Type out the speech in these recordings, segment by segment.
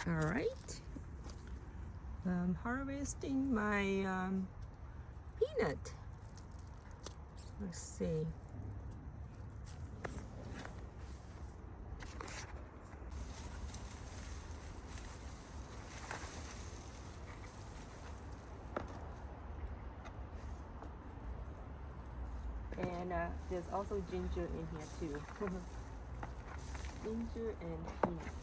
All right. I'm harvesting my peanut. Let's see. And there's also ginger in here too. Ginger and peanuts.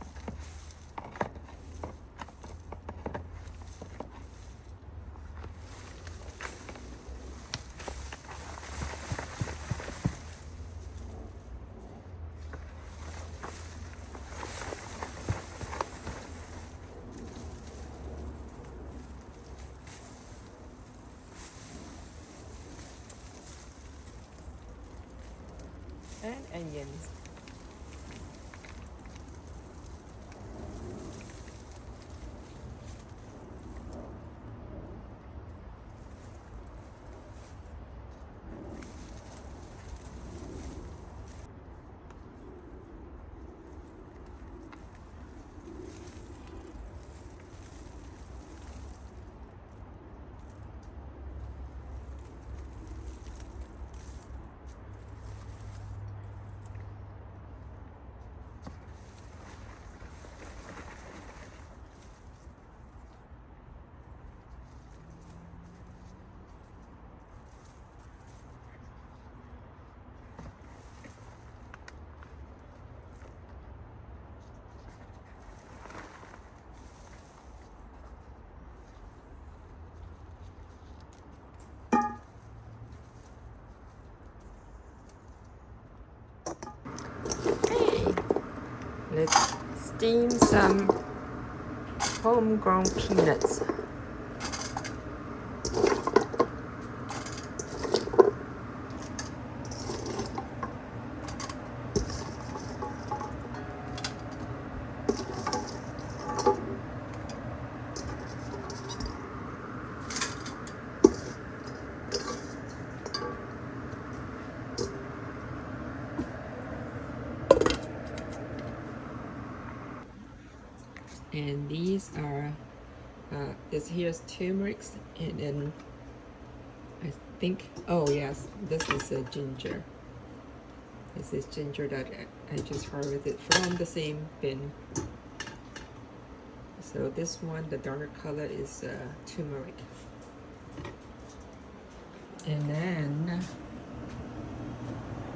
And onions. Okay, let's steam some homegrown peanuts. And these are here's turmeric, and then I think, oh yes, this is a ginger. This is ginger that I just harvested from the same bin. So this one, the darker color, is turmeric. And then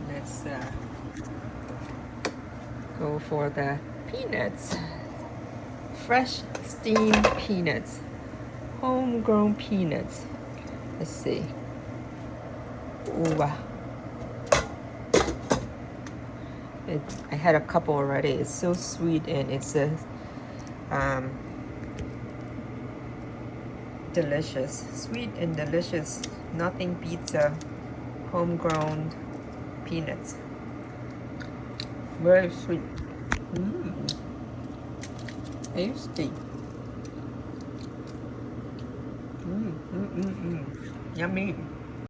let's go for the peanuts. Fresh steamed peanuts, homegrown peanuts. Let's see. Ooh, wow. I had a couple already. It's so sweet, and it's delicious. Sweet and delicious. Nothing beats homegrown peanuts. Very sweet. Tasty. Yummy.